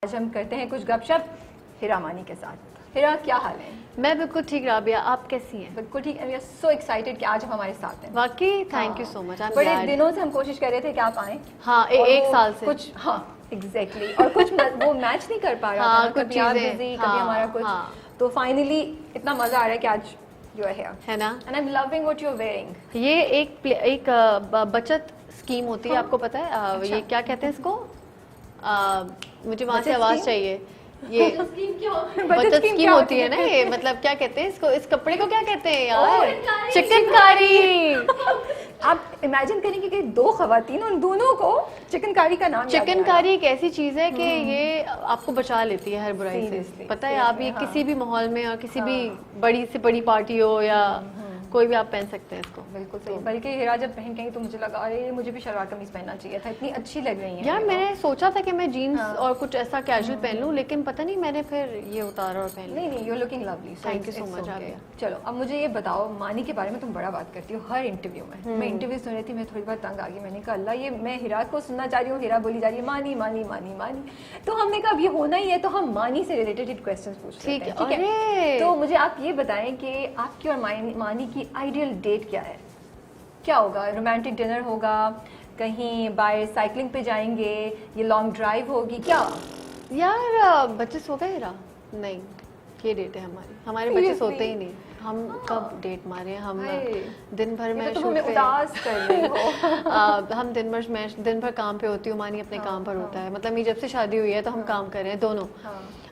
आज हम करते हैं कुछ गपशप हिरा मानी के साथ। हिरा, क्या हाल है? मैं बिल्कुल ठीक, राबिया आप कैसी हैं? बिल्कुल ठीक। वी आर सो एक्साइटेड कि आज हम हमारे साथ हैं। वाकई थैंक यू सो मच। बड़े दिनों से हम कोशिश कर रहे थे कि आप आएं। हाँ, एक साल से कुछ, हाँ एग्जैक्टली, और कुछ वो मैच नहीं कर पा रहा था, कभी आप बिजी, कभी हमारा कुछ, तो फाइनली इतना मजा आ रहा है कि आज यू आर हियर, है ना? And I am loving what you are wearing. ये एक बचत स्कीम होती है, आपको पता है? ये क्या कहते हैं इसको? मुझे वहाँ से आवाज चाहिए। ये बचत स्कीम होती है ना, ये मतलब क्या कहते हैं इसको? इस कपड़े को क्या कहते हैं यार? चिकनकारी। आप इमेजिन करेंगे कि दो खवातीन, उन दोनों को चिकनकारी का नाम। चिकनकारी एक ऐसी चीज है कि ये आपको बचा लेती है हर बुराई से। पता है, आप ये किसी भी माहौल में और किसी भी बड़ी से बड़ी पार्टी हो या कोई भी आप पहन सकते हैं इसको। बिल्कुल सही। बल्कि हिरा जब पहन गई तो मुझे लगा अरे मुझे भी शलवार कमीज पहनना चाहिए था, इतनी अच्छी लग रही है यार। मैंने सोचा था कि मैं जीन्स और कुछ ऐसा कैजुअल पहन लूं, लेकिन पता नहीं मैंने फिर ये उतारा और पहन नहीं, you are looking lovely. Thank you so much. चलो अब मुझे ये बताओ, मानी के बारे में तुम बड़ा बात करती हो हर इंटरव्यू में। मैं इंटरव्यू सुन रही थी, मैं थोड़ी बार तंग आ गई। मैंने कहा अल्लाह, ये मैं हिरा को सुनना चाह रही हूँ, हिरा बोली जा रही है मानी मानी मानी मानी। तो हमने कहा अब ये होना ही है, तो हम मानी से रिलेटेड क्वेश्चन पूछते हैं, ठीक है? तो मुझे आप ये बताएं कि आपकी और मानी की आइडियल डेट क्या है? क्या होगा? रोमांटिक डिनर होगा, कहीं बाय साइकिलिंग पे जाएंगे, ये लॉन्ग ड्राइव होगी, क्या? यार बच्चे सो गए हिरा? नहीं, ये डेट है हमारे बच्चे सोते ही नहीं। हम कब डेट मारे? हम दिन भर में तो हमें उदास कर रही हो। हम दिन भर काम पे होती हूँ, मानी अपने काम पर होता है। मतलब ये जब से शादी हुई है तो हम काम कर रहे हैं दोनों।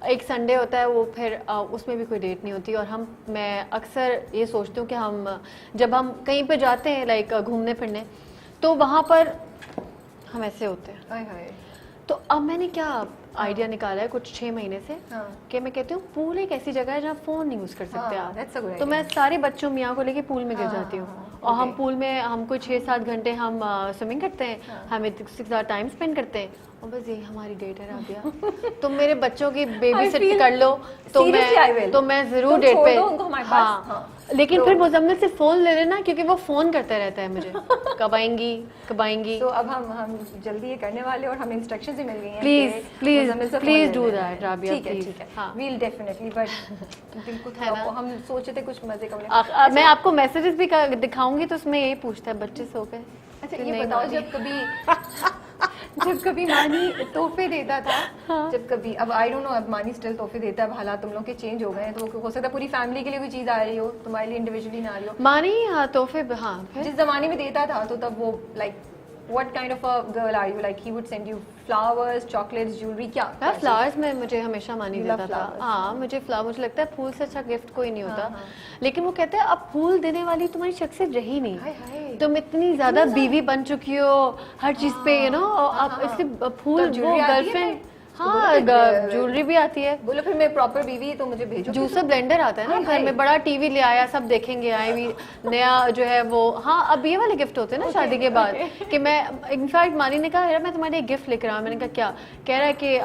एक संडे होता है, वो फिर उसमें भी कोई डेट नहीं होती। और मैं अक्सर ये सोचती हूँ कि जब हम कहीं पे जाते हैं लाइक घूमने फिरने, तो वहाँ पर हम ऐसे होते हैं। तो अब मैंने क्या आइडिया निकाला है कुछ 6 महीने से कि मैं कहती हूँ पूल एक ऐसी जगह है जहाँ फोन नहीं यूज कर सकते आप। तो मैं सारे बच्चों मियाँ को लेके पूल में गिर जाती हूँ, और हम पूल में हमको 6-7 घंटे हम स्विमिंग करते हैं, हम इसके साथ टाइम स्पेंड करते हैं, और बस यही हमारी डेट है राबिया। तुम मेरे बच्चों की बेबी सिट कर लो तो मैं जरूर डेट पे। हाँ, लेकिन फिर मुजम्मिल से फोन ले लेना, क्योंकि वो फोन करता रहता है मुझे, कब आएंगी। तो अब हम जल्दी ये करने वाले, और हमें इंस्ट्रक्शंस भी मिल गई हैं। प्लीज डू दैट राबिया, ठीक है, वील डेफिनेटली। बट बिल्कुल हम सोचे थे कुछ मजे का। मैं आपको मैसेजेस भी दिखाऊंगी, तो उसमें यही पूछता है बच्चे सो गए। अच्छा ये बताओ, जब कभी मानी तोहफे देता था, जब कभी, अब आई डोंट नो अब मानी स्टिल तोहफे देता है, अब हालात तुम लोग के चेंज हो गए हैं, तो हो सकता है पूरी फैमिली के लिए कोई चीज आ रही हो, तुम्हारे लिए इंडिविजुअली ना आ रही हो। मानी तोहफे, हाँ जिस जमाने में देता था, तो तब वो like what kind of a girl are you? Like he would send you flowers, chocolates, jewelry, क्या? फ्लावर्स में मुझे हमेशा मानी देता था। हाँ, मुझे लगता है फूल से अच्छा गिफ्ट कोई नहीं होता। लेकिन वो कहते हैं अब फूल देने वाली तुम्हारी शख्सियत रही नहीं, तुम इतनी ज्यादा बीवी बन चुकी हो हर चीज पे, यू नो, अब इसलिए फूल, वो गर्लफ्रेंड, हाँ ज्वेलरी भी आती है। बोलो फिर मैं प्रॉपर बीवी, तो मुझे भेजो। जूसर ब्लेंडर आता है ना घर में, बड़ा टीवी ले आया, सब देखेंगे, आए भी नया जो है वो। हाँ, अब ये वाले गिफ्ट होते हैं ना शादी के बाद, कि मैं इनफैक्ट मानी ने कहा मैं तुम्हारे एक गिफ्ट लेकर आया। मैंने कहा क्या? कह रहा है कि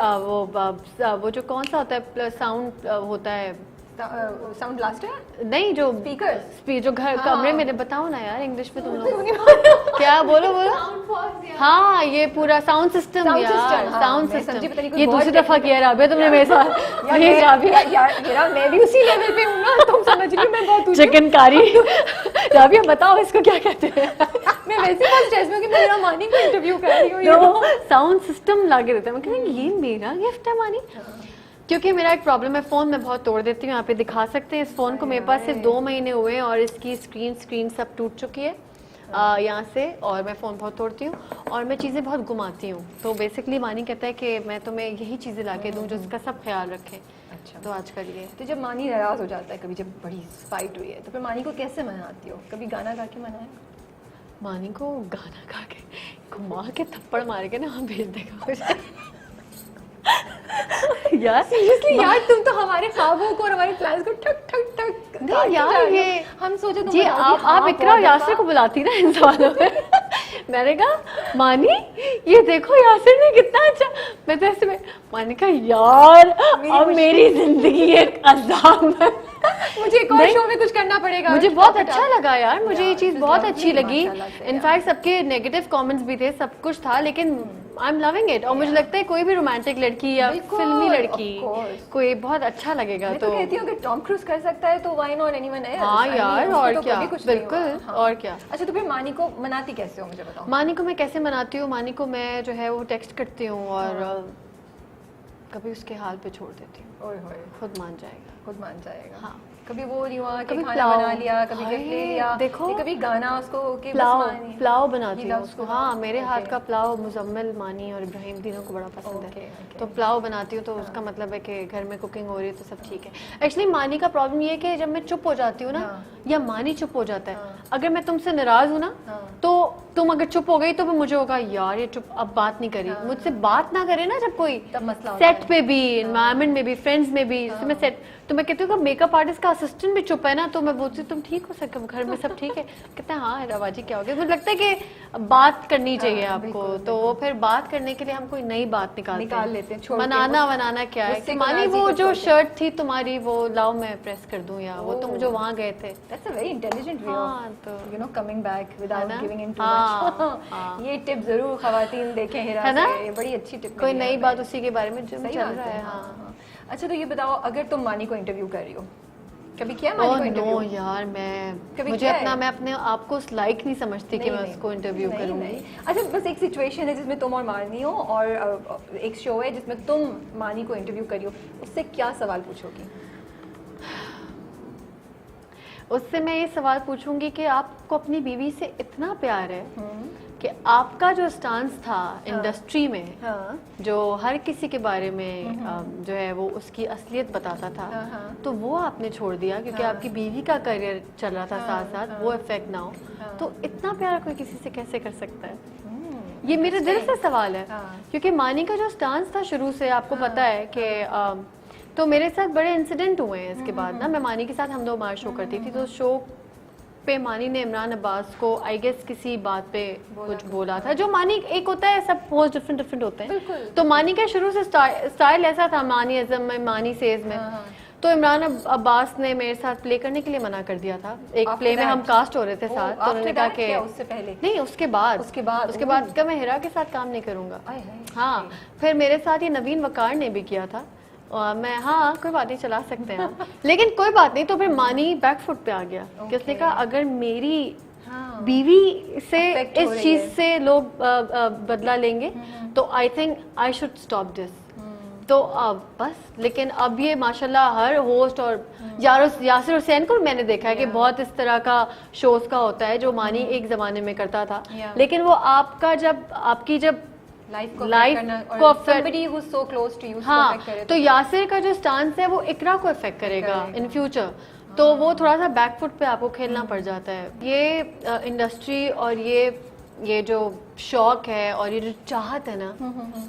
वो जो कौन सा होता है साउंड होता है, साउंड ब्लास्टर नहीं, जो स्पीकर जो घर कमरे में, बताओ ना यार इंग्लिश में तुम लोग क्या बोलो। हाँ, ये पूरा साउंड सिस्टम यार, साउंड सिस्टम। ये दूसरी दफा किया राबिया तुमने मेरे साथ। यार मैं भी उसी लेवल पे हूँ ना, तुम समझ रही हो मैं बहुत चिकनकारी। राबिया बताओ इसको क्या कहते हैं? मैं वैसे बहुत स्ट्रेस में हूँ कि मैं मेरा मानी को इंटरव्यू कर रही हूँ। साउंड सिस्टम लाके देते हैं। मैं कह ये मेरा गिफ्ट है मानी, क्योंकि मेरा एक प्रॉब्लम है, फ़ोन में बहुत तोड़ देती हूँ। यहाँ पे दिखा सकते हैं इस फ़ोन को, मेरे पास सिर्फ 2 महीने हुए हैं और इसकी स्क्रीन सब टूट चुकी है यहाँ से, और मैं फ़ोन बहुत तोड़ती हूँ और मैं चीज़ें बहुत घुमाती हूँ। तो बेसिकली मानी कहता है कि मैं तुम्हें यही चीज़ें ला के दूँ जो इसका सब ख्याल रखें। अच्छा, तो आज करिए। तो जब मानी नाराज़ हो जाता है, कभी जब बड़ी फाइट हुई है, तो फिर मानी को कैसे मनाती हो? कभी गाना गा के मनाया? मानी को गाना गा के घुमा के थप्पड़ मार के ना हम भेज देगा यार सीरियसली यार, तुम तो हमारे ख्वाबों को और हमारे प्लान्स को ठक ठक ठक। नहीं यार, ये हम सोचे जी आप इकरा और यासिर को बुलाती ना इन सवालों में। मैंने कहा मानी ये देखो यासिर ने कितना अच्छा, मैं तो ऐसे में मानी कहा यार अब मेरी जिंदगी एक अज़ाब है, मुझे एक और शो में कुछ करना पड़ेगा। मुझे बहुत अच्छा लगा यार, मुझे ये चीज़ बहुत अच्छी लगी। इनफैक्ट सबके नेगेटिव कमेंट्स भी थे, सब कुछ था, लेकिन आई एम लविंग इट। और मुझे लगता है कोई भी रोमांटिक लड़की या फिल्मी लड़की कोई बहुत अच्छा लगेगा। तो कहती हूँ कि टॉम क्रूज कर सकता है तो व्हाई नॉट एनीवन एल्स। हाँ यार, और क्या, बिल्कुल, और क्या। अच्छा, तो फिर मानी को मनाती कैसे हो, मुझे बताओ। मानी को मैं कैसे मनाती हूँ? मानी को मैं जो है वो टेक्स्ट करती हूँ और कभी उसके हाल पे छोड़ देती हूँ। ओए होए, खुद मान जाएगा, खुद मान जाएगा। हाँ। कभी वो नहीं हुआ कि कभी खाना पुलाव बना लिया, कभी गिफ्ट ले लिया, देखो, कभी गाना उसको कि पुलाव बनाती हूँ उसको। उसको। हाँ, मेरे हाथ का पुलाव मुजम्मिल, मानी और इब्राहिम तीनों को बड़ा पसंद है। तो पुलाव बनाती हूँ तो उसका मतलब है कि घर में कुकिंग हो रही है तो सब ठीक है। एक्चुअली मानी का प्रॉब्लम ये है कि जब मैं चुप हो जाती हूँ ना, या मानी चुप हो जाता है, अगर मैं तुमसे नाराज हूँ ना, तो तुम अगर चुप हो गई तो मुझे होगा यार ये चुप, अब बात नहीं करी। मुझसे बात ना करे ना जब कोई, तब मसला सेट पे भी, एनवायरमेंट में भी, फ्रेंड्स में भी, मैं सेट, तो मैं कहती हूँ मेकअप आर्टिस्ट का असिस्टेंट भी चुप है ना, तो मैं बोलती हूँ तुम ठीक हो सकते, घर में सब ठीक है? कहते हैं हाँ रवाजी क्या हो गया। मुझे लगता है कि बात करनी चाहिए आपको, तो वो फिर बात करने के लिए हम कोई नई बात निकाल लेते हैं। मनाना क्या है कि मानी वो जो शर्ट थी तुम्हारी वो लाओ मैं प्रेस कर दूं, या वो तुम जो वहाँ गए थे। That's a very intelligent way of you know coming back without giving in too much. ये टिप जरूर खवातीन देखें हिरा से, ये बड़ी अच्छी टिप। कोई नई बात उसी के बारे में जो चल रहा है। हाँ। अच्छा, तो ये बताओ, अगर तुम मानी को इंटरव्यू कर रही हो, कभी किया मानी को इंटरव्यू? नो यार, मैं अपने आप को लाइक नहीं समझती कि मैं उसको इंटरव्यू करूंगी। अच्छा, बस एक सिचुएशन है जिसमें तुम और मानी हो, और एक शो है जिसमें तुम मानी को इंटरव्यू करियो, उससे क्या सवाल पूछोगी? उससे मैं ये सवाल पूछूंगी कि आपको अपनी बीवी से इतना प्यार है कि आपका जो स्टांस था इंडस्ट्री में, जो हर किसी के बारे में जो है वो उसकी असलियत बताता था, तो वो आपने छोड़ दिया क्योंकि आपकी बीवी का करियर चल रहा था साथ साथ, वो इफेक्ट ना हो, तो इतना प्यार कोई किसी से कैसे कर सकता है? ये मेरे दिल से सवाल है। क्योंकि मानी का जो स्टांस था शुरू से, आपको पता है कि तो मेरे साथ बड़े इंसिडेंट हुए हैं इसके बाद ना। मैं मानी के साथ हम दो बार शो करती थी, तो शो पे मानी ने इमरान अब्बास को आई गेस किसी बात पे कुछ बोला था, जो मानी एक होता है, सब पोस्ट डिफरेंट होते हैं। तो मानी का शुरू से स्टाइल ऐसा था, मानी अज़म में, मानी सेज में। तो इमरान अब्बास ने मेरे साथ प्ले करने के लिए मना कर दिया था। एक प्ले में हम कास्ट हो रहे थे साथ, तो उन्होंने कहा कि उससे पहले नहीं, उसके बाद का मैं हिरा के साथ काम नहीं करूंगा। हाँ, फिर मेरे साथ ये नवीन वकार ने भी किया था, और मैं हाँ कोई बात नहीं, चला सकते हैं लेकिन कोई बात नहीं। तो फिर मानी बैकफुट पे आ गया कि उसने कहा अगर मेरी बीवी से इस चीज से लोग बदला लेंगे तो I think I should stop this. तो अब बस, लेकिन अब ये माशाल्लाह हर होस्ट और यासिर हुसैन को मैंने देखा है कि बहुत इस तरह का शोज का होता है जो मानी एक जमाने में करता था, लेकिन वो आपकी जब लाइफ को अफेक्ट, हाँ, तो यासिर का जो स्टांस है वो इकरा को अफेक्ट करेगा इन फ्यूचर, तो वो थोड़ा सा बैकफुट पे आपको खेलना पड़ जाता है। ये इंडस्ट्री और ये जो शौक है और ये जो चाहत है ना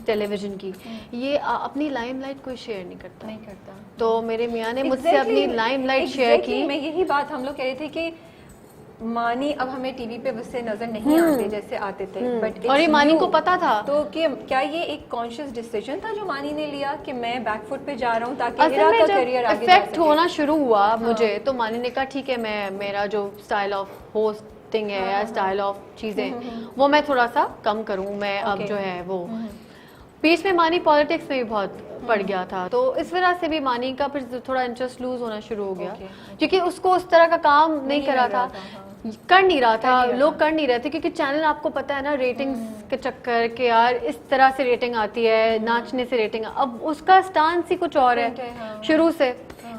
टेलीविजन की, ये अपनी लाइमलाइट कोई शेयर नहीं करता। तो मेरे मियाँ ने मुझसे अपनी लाइमलाइट शेयर की। मैं यही बात हम लोग कह रहे थे कि मानी अब हमें टीवी पे वैसे नजर नहीं आते जैसे आते थे, बट और ये मानी को पता था। तो क्या ये एक कॉन्शियस डिसीजन था जो मानी ने लिया कि मैं बैकफुट पे जा रहा हूँ ताकि हिरा का करियर आगे जा सके? इफेक्ट होना शुरू हुआ मुझे, तो मानी ने कहा ठीक है, मेरा जो स्टाइल ऑफ होस्टिंग है या स्टाइल ऑफ चीजें वो मैं थोड़ा सा कम करूँ। मैं अब जो है वो बीच में मानी पॉलिटिक्स में भी बहुत पड़ गया था, तो इस वजह से भी मानी का फिर थोड़ा इंटरेस्ट लूज होना शुरू हो गया, क्योंकि उसको उस तरह का काम नहीं कर नहीं रहा था, लोग कर नहीं रहे थे, क्योंकि चैनल आपको पता है ना रेटिंग्स के चक्कर के, यार इस तरह से रेटिंग आती है, नाचने से रेटिंग, अब उसका स्टांस ही कुछ और है शुरू से,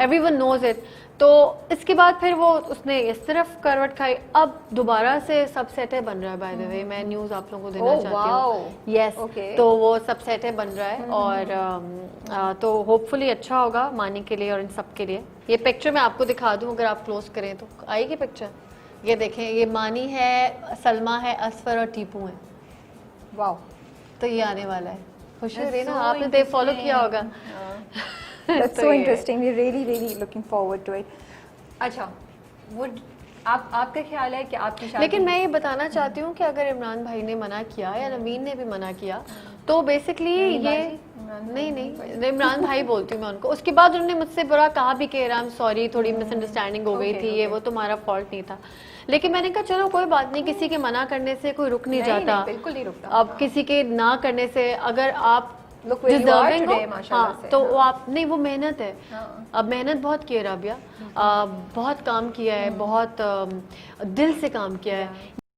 एवरीवन नोज इट। तो इसके बाद फिर वो उसने इस तरफ करवट खाई, अब दोबारा से सब सेटे बन रहा है। बाय द वे मैं न्यूज़ आप लोगों को देना चाहती हूँ। यस, तो वो सब सेटे बन रहा है और तो होपफुली अच्छा होगा मानी के लिए और इन सब के लिए। ये पिक्चर मैं आपको दिखा दूँ, अगर आप क्लोज करें तो आएगी पिक्चर। ये देखें, ये मानी है, सलमा है, असफर और टीपू है। वाओ, तो ये आने वाला है। खुशी हो रही ना, आपने फॉलो किया होगा। That's so interesting. We're really looking forward to it. अच्छा, would आपका ख्याल है कि आपकी शादी, लेकिन मैं ये बताना चाहती हूँ कि अगर इमरान भाई ने मना किया या नवीन ने भी मना किया तो बेसिकली ये नहीं इमरान भाई बोलती हूँ मैं उनको। उसके बाद उन्होंने मुझसे बुरा कहा भी कि आई एम सॉरी, थोड़ी मिसअंडरस्टैंडिंग हो गई थी, ये वो तुम्हारा फॉल्ट नहीं था। लेकिन मैंने कहा चलो कोई बात नहीं, किसी के मना करने से कोई रुक नहीं जाता, बिल्कुल नहीं रुकता। अब किसी के ना करने से अगर आप Look where you are today, माशाल्लाह हाँ से, तो हाँ। वो आप नहीं, वो मेहनत है। हाँ। अब मेहनत बहुत की है राबिया, बहुत काम किया है, बहुत दिल से काम किया है।